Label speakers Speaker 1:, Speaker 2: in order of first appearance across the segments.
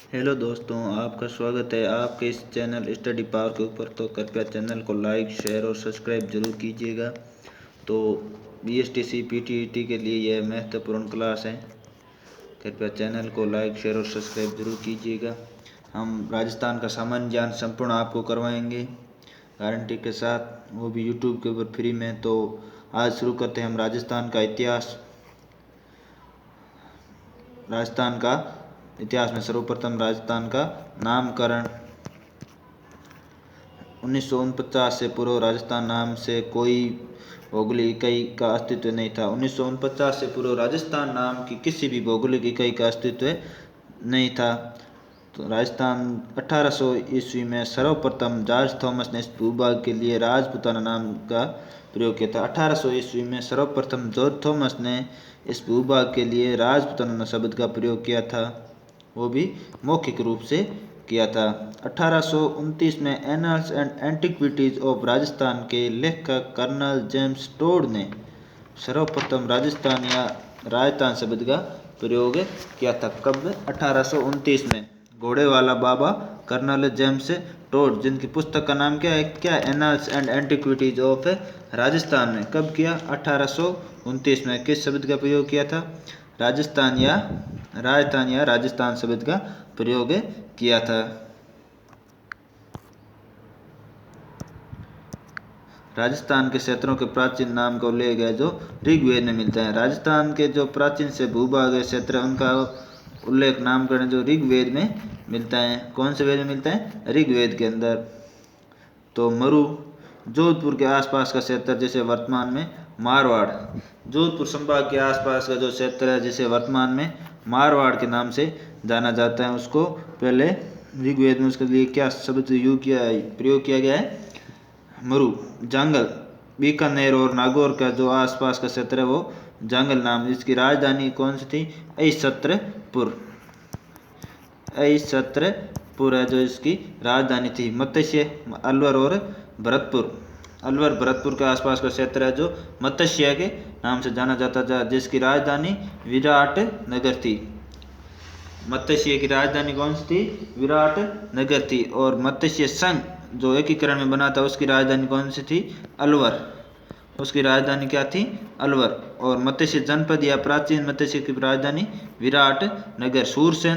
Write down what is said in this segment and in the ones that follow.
Speaker 1: Hello दोस्तों, आपका स्वागत है आपके इस चैनल स्टडी पावर के ऊपर। तो कृपया चैनल को लाइक, शेयर और सब्सक्राइब जरूर कीजिएगा। तो बीएसटीसी पीटीईटी के लिए यह महत्वपूर्ण क्लास है। कृपया चैनल को लाइक, शेयर और सब्सक्राइब जरूर कीजिएगा। हम राजस्थान का सामान्य ज्ञान संपूर्ण आपको करवाएंगे गारंटी के साथ, वो भी यूट्यूब के ऊपर फ्री में। तो आज शुरू करते हैं हम राजस्थान का इतिहास। राजस्थान का इतिहास में सर्वप्रथम राजस्थान का नामकरण 1949 से पूर्व राजस्थान नाम से कोई भौगोलिक इकाई का अस्तित्व नहीं था। 1949 से पूर्व राजस्थान नाम की किसी भी भौगोलिक इकाई का अस्तित्व नहीं था। तो राजस्थान 1800 ईस्वी में सर्वप्रथम जॉर्ज थॉमस ने इस भूभाग के लिए राजपूताना नाम का प्रयोग किया था। 1800 ईस्वी में सर्वप्रथम जॉर्ज थॉमस ने इस भूभाग के लिए राजपूताना शब्द का प्रयोग किया था, वो भी मौखिक रूप से किया था। 1829 में annuls and antiquities of Rajasthan के लेखक कर्नल जेम्स टोड ने सर्वप्रथम राजस्थान या राजस्थान शब्द का प्रयोग किया था। कब? 1829 में। घोड़े वाला बाबा कर्नल जेम्स टोड, जिनकी पुस्तक का नाम क्या है? Annuls and antiquities of Rajasthan में। कब किया? 1829 में। किस शब्द का प्रयोग किया था? राजस्थान या राजस्थान शब्द का प्रयोग किया था। राजस्थान के क्षेत्रों के प्राचीन नाम का उल्लेख है जो ऋग्वेद में मिलता है। राजस्थान के जो प्राचीन से भूभाग है, क्षेत्र, उनका उल्लेख नामकरण जो ऋग्वेद में मिलता है। कौन से वेद में मिलता है? ऋग्वेद के अंदर। तो मरु जोधपुर के आसपास का क्षेत्र जिसे वर्तमान में मारवाड़, जोधपुर संभाग के आसपास का जो क्षेत्र है जिसे वर्तमान में मारवाड़ के नाम से जाना जाता है, उसको पहले ऋग्वेद में उसके लिए क्या शब्द प्रयोग किया गया है? मरु। जांगल, बीकानेर और नागौर का जो आसपास का क्षेत्र है वो जांगल नाम। इसकी राजधानी कौन सी थी? अहिछत्रपुर है जो इसकी राजधानी थी। मत्स्य, अलवर और भरतपुर, अलवर भरतपुर के आसपास का क्षेत्र है जो मत्स्य के नाम से जाना जाता था, जिसकी राजधानी विराटनगर थी। मत्स्य की राजधानी कौन सी थी? विराटनगर थी। और मत्स्य संघ जो एकीकरण में बना था उसकी राजधानी कौन सी थी? अलवर। उसकी राजधानी क्या थी? अलवर। और मत्स्य जनपद या प्राचीन मत्स्य की राजधानी विराटनगर। सूरसेन,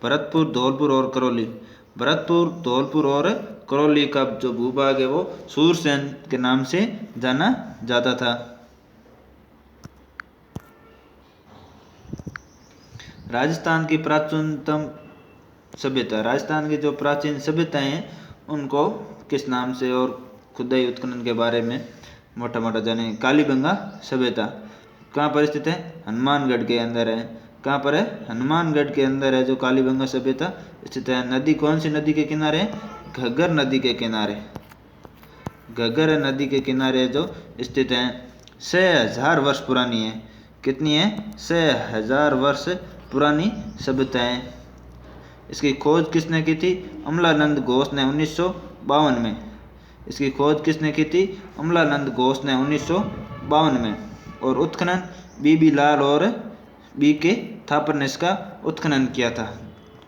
Speaker 1: भरतपुर, धौलपुर और करौली। भरतपुर, धौलपुर और करौली का जो भूभाग है वो सूरसेन के नाम से जाना जाता था। राजस्थान की प्राचीनतम सभ्यता, राजस्थान की जो प्राचीन सभ्यताएं हैं उनको किस नाम से और खुदाई उत्खनन के बारे में मोटा मोटा जाने। कालीबंगा सभ्यता कहाँ पर स्थित है? हनुमानगढ़ के अंदर है। कहाँ पर है? हनुमानगढ़ के अंदर है जो कालीबंगा सभ्यता स्थित है। नदी कौन सी नदी के किनारे है? घग्गर नदी के किनारे। घग्गर नदी के किनारे जो स्थित है। 6000 वर्ष पुरानी है। कितनी है? 6000 वर्ष पुरानी सभ्यता है। इसकी खोज किसने की थी? अमलानंद घोष ने 1952 में। इसकी खोज किसने की थी? अमलानंद घोष ने 1952 में। और उत्खनन बीबी लाल और बीके थापर ने इसका उत्खनन किया था।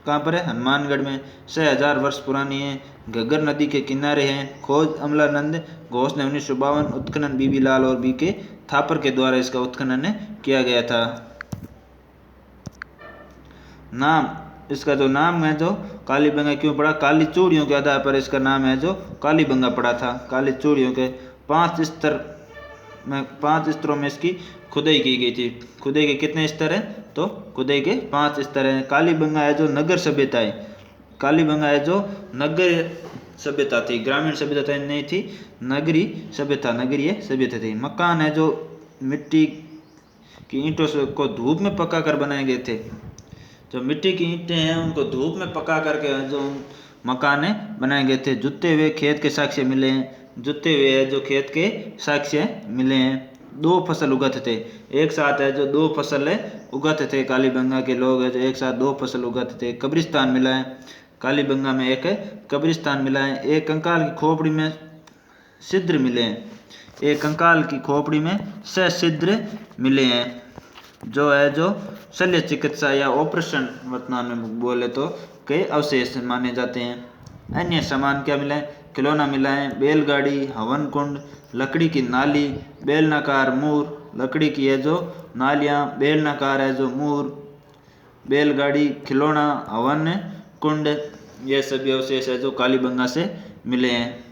Speaker 1: कहाँ पर है? हनुमानगढ़ में। 6000 वर्ष पुरानी है, घग्गर नदी के किनारे है। खोज अमलानंद घोष ने 1952, उत्खनन बीबी लाल और बीके थापर के द्वारा इसका उत्खनन किया गया था। नाम, इसका जो नाम है जो कालीबंगा क्यों पड़ा? काली चूड़ियों के आधार पर इसका नाम है जो कालीबंगा पड़ा था। काली चूड़ियों के 5 स्तरों में इसकी खुदाई की गई थी। खुदाई के कितने स्तर हैं? तो खुदाई के 5 स्तर हैं। कालीबंगा है जो नगर सभ्यता है। कालीबंगा है जो नगर सभ्यता थी, ग्रामीण सभ्यता नहीं थी, नगरीय सभ्यता थी। मकान है जो मिट्टी की ईंटों से को धूप में पका कर बनाए गए थे। जो मिट्टी की ईंटें हैं उनको धूप में पका करके जो मकान बनाए गए थे। जुते हुए खेत के साक्ष्य मिले हैं। जुते हुए जो खेत के साक्ष्य मिले हैं। 2 फसल उगाते थे एक साथ, है जो 2 फसल उगाते थे। कालीबंगा के लोग है जो एक साथ 2 फसल उगाते थे। कब्रिस्तान मिला है कालीबंगा में, एक कब्रिस्तान मिला है। एक कंकाल की खोपड़ी में छिद्र मिले हैं। एक कंकाल की खोपड़ी में 6 छिद्र मिले हैं। जो है जो शल्य चिकित्सा या ऑपरेशन वर्तमान में बोले तो कई अवशेष माने जाते हैं। अन्य सामान क्या मिला है? खिलौना मिला है, बैलगाड़ी, हवन कुंड, लकड़ी की नाली, बेलनाकार मूर, लकड़ी की है जो नालियाँ, बेलनाकार है जो मूर, बैलगाड़ी, खिलौना, हवन कुंड, ये सभी अवशेष है जो कालीबंगा से मिले हैं।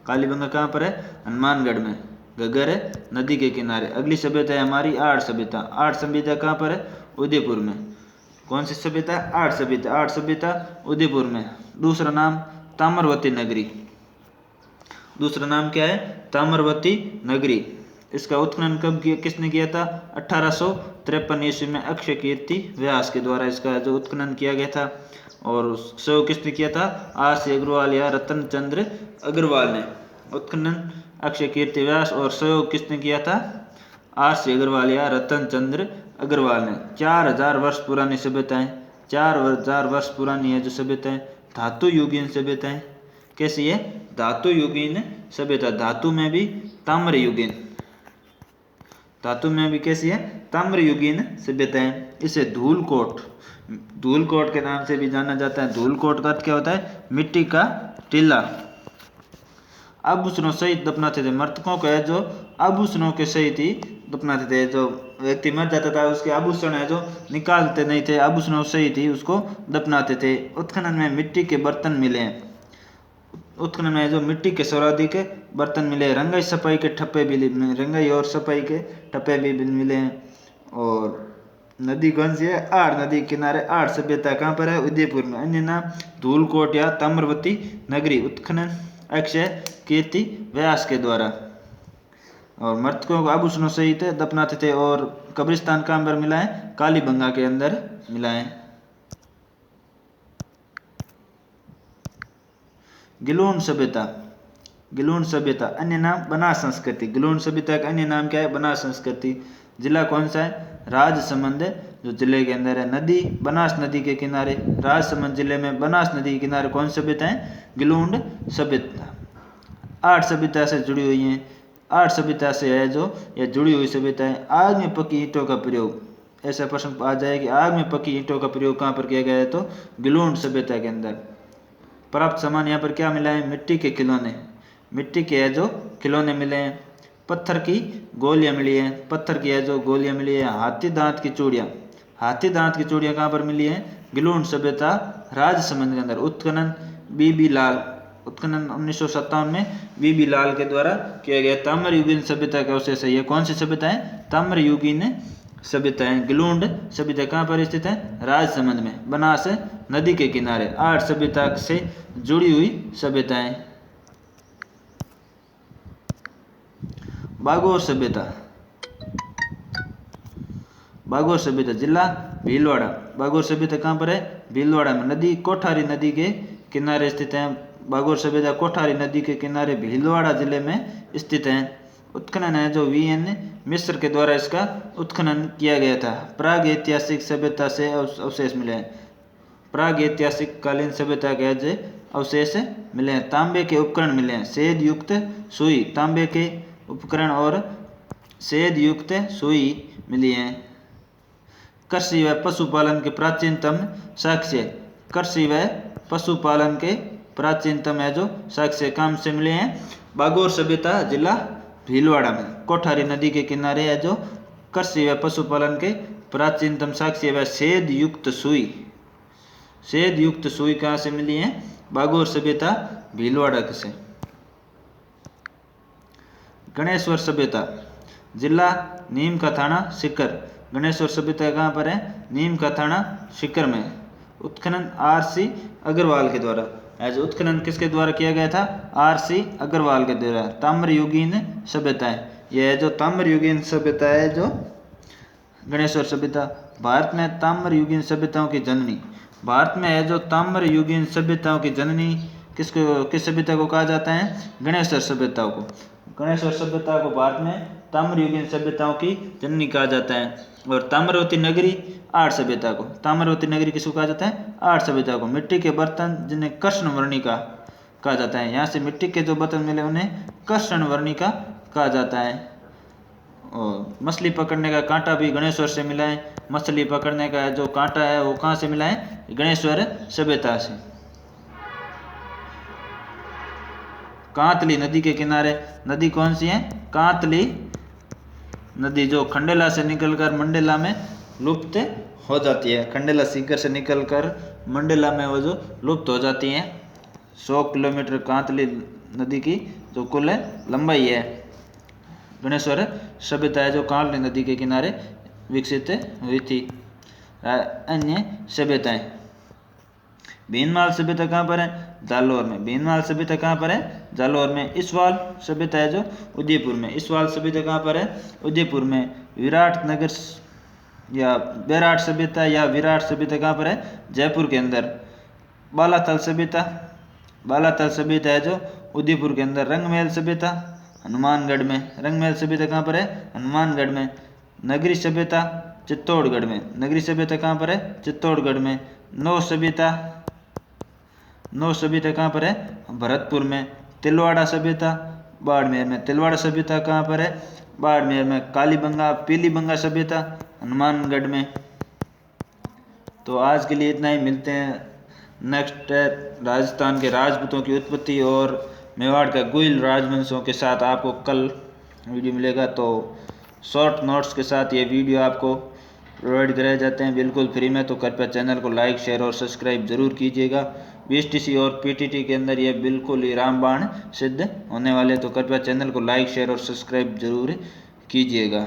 Speaker 1: कालीबंगा कहाँ पर है? हनुमानगढ़ में, घग्गर है नदी के किनारे। अगली सभ्यता है हमारी आर्य सभ्यता। आर्य सभ्यता कहाँ पर है? उदयपुर में। कौन सी सभ्यता? आर्य सभ्यता। आर्य सभ्यता उदयपुर में। दूसरा नाम ताम्रवती नगरी। दूसरा नाम क्या है? ताम्रवती नगरी। इसका उत्खनन कब किया, किसने किया था? 1853 ईस्वी में अक्षय कीर्ति व्यास के द्वारा इसका जो उत्खनन किया गया था। और शो किसने किया था? R.C. अग्रवाल या रतन चंद्र अग्रवाल ने उत्खनन अक्षय कीर्ति व्यास। और सहयोग किसने किया था? R.C. अग्रवाल या रतन चंद्र अग्रवाल ने। 4000 वर्ष पुरानी सभ्यताएं, 4000 वर्ष पुरानी है जो सभ्यताएं, धातु युगीन सभ्यताएं। कैसी है? धातु युगीन सभ्यता। धातु में भी ताम्र युगीन। धातु में भी कैसी है? ताम्र युगीन सभ्यताएं। इसे धूलकोट, धूलकोट के नाम से भी जाना जाता है। धूलकोट का अर्थ क्या होता है? मिट्टी का टीला। आभूषणों सहित दफनाते थे। मृतकों को है जो आभूषणों के सहित ही दफनाते थे। जो व्यक्ति मर जाता था उसके आभूषण है जो निकालते नहीं थे, आभूषणों सहित ही उसको दफनाते थे। उत्खनन में मिट्टी के बर्तन मिले हैं। उत्खनन में जो मिट्टी के सर्वाधिक बर्तन मिले। रंगाई सफाई के ठप्पे भी, रंगाई और सफाई के ठप्पे भी मिले हैं। और नदी कौन सी है? आर नदी किनारे। आर सभ्यता कहाँ पर है? उदयपुर में। अन्य नाम धूलकोट या ताम्रवती नगरी। उत्खनन अक्षय कीर्ति व्यास के द्वारा। और मृतकों को आभूषणों सहित दफनाते थे। और कब्रिस्तान कहाँ पर मिला है? कालीबंगा के अंदर मिला है। गिलोन सभ्यता। गिलोन सभ्यता अन्य नाम बनास संस्कृति। गिलोन सभ्यता का अन्य नाम क्या है? बनास संस्कृति। जिला कौन सा है? राजसमंद जो जिले के अंदर है। नदी बनास नदी के किनारे। राजसमंद जिले में बनास नदी के किनारे कौन सभ्यता है? गिलोंड सभ्यता। आठ सभ्यता से जुड़ी हुई हैं। आठ सभ्यता से है जो यह जुड़ी हुई सभ्यता है। आग में पकी ईंटों का प्रयोग। ऐसा प्रश्न आ जाए कि आग में पकी ईंटों का प्रयोग कहाँ पर किया गया है? तो गिलोंड सभ्यता के अंदर। प्राप्त सामान यहाँ पर क्या मिला है? मिट्टी के खिलौने। मिट्टी के है जो खिलौने मिले हैं। पत्थर की गोलियां मिली हैं। पत्थर की है जो गोलियां मिली है। हाथी दांत की चूड़ियाँ। हाथी दांत की चूड़ियाँ कहाँ पर मिली हैं? गिलोंड सभ्यता राजसमंद के अंदर। उत्खनन बीबी लाल। उत्खनन 1957 में बीबी लाल के द्वारा किया गया। ताम्र युगीन सभ्यता का अवशेष है। ये कौन सी सभ्यता है? ताम्र युगीन सभ्यता है। गिलोंड सभ्यता कहाँ पर स्थित है? राजसमंद में, बनास नदी के किनारे। आठ सभ्यता से जुड़ी हुई सभ्यताएं। बागोर सभ्यता। बागोर सभ्यता जिला भीलवाड़ा। बागोर सभ्यता कहाँ पर है? भीलवाड़ा में। नदी कोठारी नदी के किनारे स्थित है। बागोर सभ्यता कोठारी नदी के किनारे भीलवाड़ा जिले में स्थित है। उत्खनन है जो VN मिश्र के द्वारा इसका उत्खनन किया गया था। प्राग ऐतिहासिक सभ्यता से अवशेष मिले हैं। प्राग ऐतिहासिक कालीन सभ्यता के जो अवशेष मिले हैं। तांबे के उपकरण मिले हैं। सेद युक्त सुई। तांबे के उपकरण और सेद युक्त सुई मिली हैं। कृषि व पशुपालन के प्राचीनतम साक्ष्य। कृषि व पशुपालन के प्राचीनतम है जो साक्ष्य काम से मिले हैं। बागोर सभ्यता जिला भीलवाड़ा में। कोठारी नदी के किनारे है जो कृषि व पशुपालन के प्राचीनतम साक्ष्य व सेद युक्त सुई। सेद युक्त सुई कहाँ से मिली है? बागोर सभ्यता भीलवाड़ा से। गणेश्वर सभ्यता जिला नीम का थाना सीकर। गणेश्वर सभ्यता कहाँ पर है? नीम का थाना सीकर में। उत्खनन R.C. अग्रवाल के द्वारा। एज उत्खनन किसके द्वारा किया गया था? R.C. अग्रवाल के द्वारा। ताम्र युगीन सभ्यताएं। यह है जो ताम्र युगीन सभ्यता है जो गणेश्वर सभ्यता। भारत में ताम्र युगीन सभ्यताओं की जननी। भारत में है जो ताम्र युगीन सभ्यताओं की जननी किसको, किस सभ्यता को कहा जाता है? गणेश्वर सभ्यता को। गणेश्वर सभ्यता को भारत में ताम्र युगीन सभ्यताओं की जननी कहा जाता है। और ताम्रवती नगरी आर्य सभ्यता को। ताम्रवती नगरी किसको कहा जाता है? आर्य सभ्यता को। मिट्टी के बर्तन जिन्हें कृष्णवर्णिका कहा जाता है। यहाँ से मिट्टी के जो बर्तन मिले उन्हें कृष्णवर्णिका कहा जाता है। और मछली पकड़ने का कांटा भी गणेश्वर से मिला है। मछली पकड़ने का जो कांटा है वो कहाँ से मिला है? गणेश्वर सभ्यता से। कांतली नदी के किनारे, नदी कौन सी है? कांतली नदी, जो खंडेला से निकलकर मंडेला में लुप्त हो जाती है। खंडेला सीकर से निकलकर मंडेला में वो जो लुप्त हो जाती हैं। 100 किलोमीटर कांतली नदी की जो कुल लंबाई है। गणेश्वर सभ्यता है जो कांतली नदी के किनारे विकसित हुई थी। अन्य सभ्यताएं, भीनमाल सभ्यता कहाँ पर है? जालौर में। भीनमाल सभ्यता कहाँ पर है? जालौर में। इसवाल सभ्यता है जो उदयपुर में। इसवाल सभ्यता कहाँ पर है? उदयपुर में। विराट नगर या बैराट सभ्यता या विराट सभ्यता कहाँ पर है? जयपुर के अंदर। बालाथल सभ्यता, बालाथल सभ्यता है जो उदयपुर के अंदर। रंगमहल सभ्यता हनुमानगढ़ में। रंगमहल सभ्यता कहाँ पर है? हनुमानगढ़ में। नगरी सभ्यता चित्तौड़गढ़ में। नगरी सभ्यता कहाँ पर है? चित्तौड़गढ़ में। नौ सभ्यता, नौ सभ्यता कहाँ पर है? भरतपुर में। तिलवाड़ा सभ्यता बाड़मेर में। तिलवाड़ा सभ्यता कहाँ पर है? बाड़मेर में। कालीबंगा पीलीबंगा सभ्यता हनुमानगढ़ में। तो आज के लिए इतना ही, मिलते हैं नेक्स्ट राजस्थान के राजपूतों की उत्पत्ति और मेवाड़ का गुइल राजवंशों के साथ आपको कल वीडियो मिलेगा। तो शॉर्ट नोट्स के साथ ये वीडियो आपको प्रोवाइड कराए जाते हैं बिल्कुल फ्री में। तो कृपया चैनल को लाइक शेयर और सब्सक्राइब जरूर कीजिएगा। बीएसटीसी और पीटीटी के अंदर ये बिल्कुल ही रामबाण सिद्ध होने वाले। तो कृपया चैनल को लाइक शेयर और सब्सक्राइब जरूर कीजिएगा।